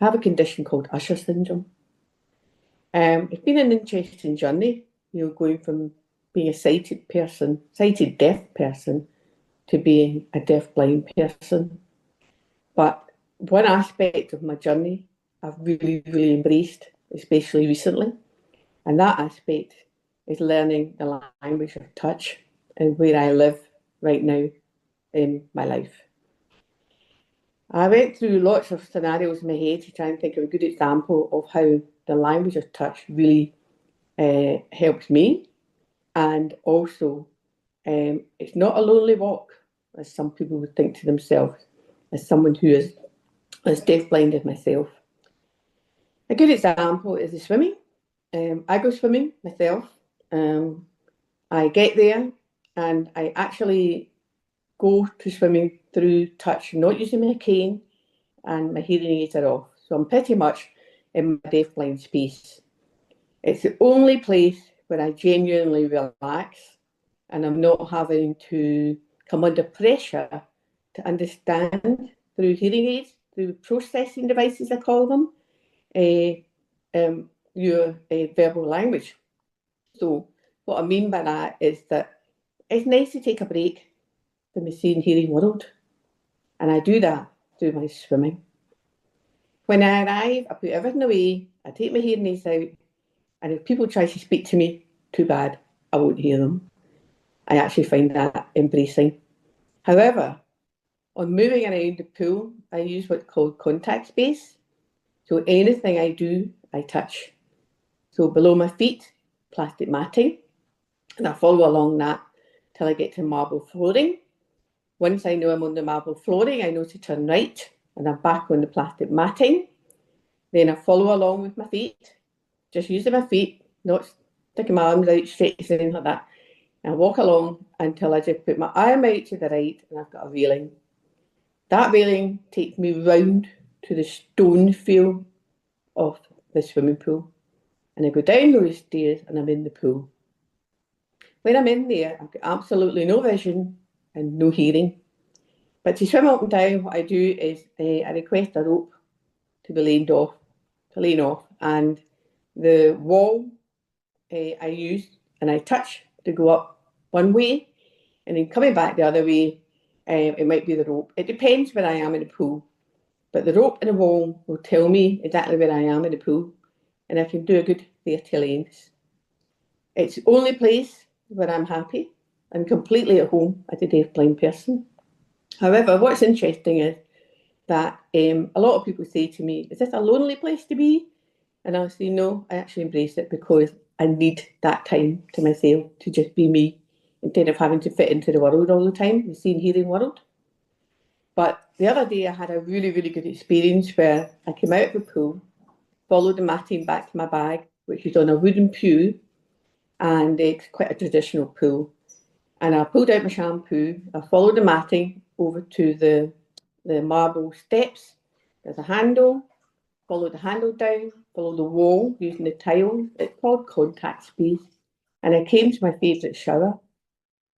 I have a condition called Usher syndrome. It's been an interesting journey, going from being a sighted deaf person, to being a deaf-blind person. But one aspect of my journey I've really, really embraced, especially recently, and that aspect is learning the language of touch and where I live right now in my life. I went through lots of scenarios in my head to try and think of a good example of how the language of touch really helps me. And also, it's not a lonely walk, as some people would think to themselves, as someone who is as deafblind as myself. A good example is the swimming. I go swimming myself. I get there and I actually go to swimming through touch, not using my cane, and my hearing aids are off. So I'm pretty much in my deafblind space. It's the only place where I genuinely relax and I'm not having to come under pressure to understand through hearing aids, through processing devices, I call them, your verbal language. So what I mean by that is that it's nice to take a break from the seeing hearing world. And I do that through my swimming. When I arrive, I put everything away, I take my hearing aids out, and if people try to speak to me, too bad, I won't hear them. I actually find that embracing. However, on moving around the pool, I use what's called contact space. So anything I do, I touch. So below my feet, plastic matting, and I follow along that till I get to marble flooring. Once I know I'm on the marble flooring, I know to turn right, and I'm back on the plastic matting. Then I follow along with my feet, just using my feet, not sticking my arms out straight, anything like that. And I walk along until I just put my arm out to the right and I've got a railing. That railing takes me round to the stone field of the swimming pool. And I go down those stairs and I'm in the pool. When I'm in there, I've got absolutely no vision and no hearing. But to swim up and down, what I do is I request a rope to be leaned off, and the wall I use and I touch to go up one way, and then coming back the other way, it might be the rope. It depends where I am in the pool, but the rope and the wall will tell me exactly where I am in the pool, and I can do a good 30 lengths. It's the only place where I'm happy and completely at home as a deafblind person. However, what's interesting is that a lot of people say to me, is this a lonely place to be? And I'll say, no, I actually embrace it because I need that time to myself to just be me instead of having to fit into the world all the time, the seeing, hearing world. But the other day I had a really, really good experience where I came out of the pool, followed the matting back to my bag, which is on a wooden pew, and it's quite a traditional pool. And I pulled out my shampoo, I followed the matting over to the marble steps. There's a handle, follow the handle down, follow the wall using the tile. It's called contact space. And I came to my favourite shower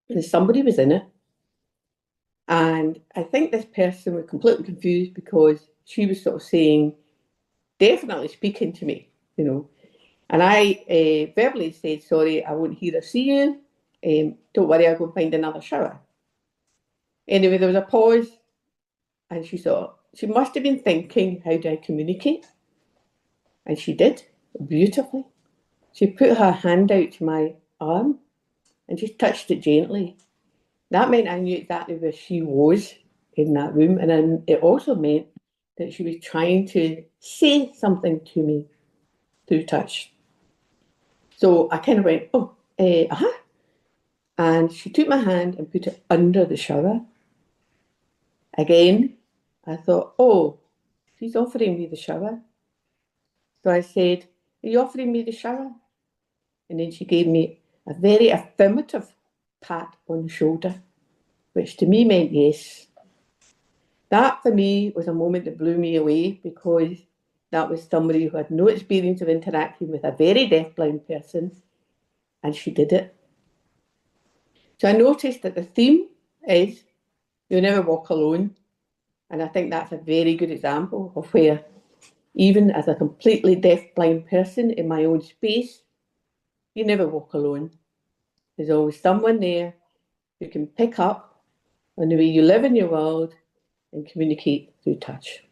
and somebody was in it. And I think this person was completely confused because she was sort of saying, definitely speaking to me, And I verbally said, sorry, I won't hear or see you. Don't worry, I'll go find another shower. Anyway, there was a pause and she thought, she must have been thinking, how do I communicate? And she did, beautifully. She put her hand out to my arm and just touched it gently. That meant I knew exactly where she was in that room. And then it also meant that she was trying to say something to me through touch. So I kind of went, oh, uh-huh. And she took my hand and put it under the shower. Again, I thought, oh, she's offering me the shower. So I said, are you offering me the shower? And then she gave me a very affirmative pat on the shoulder, which to me meant yes. That for me was a moment that blew me away because that was somebody who had no experience of interacting with a very deafblind person, and she did it. So I noticed that the theme is you never walk alone, and I think that's a very good example of where Even as a completely deaf-blind person in my own space, you never walk alone. There's always someone there who can pick up on the way you live in your world and communicate through touch.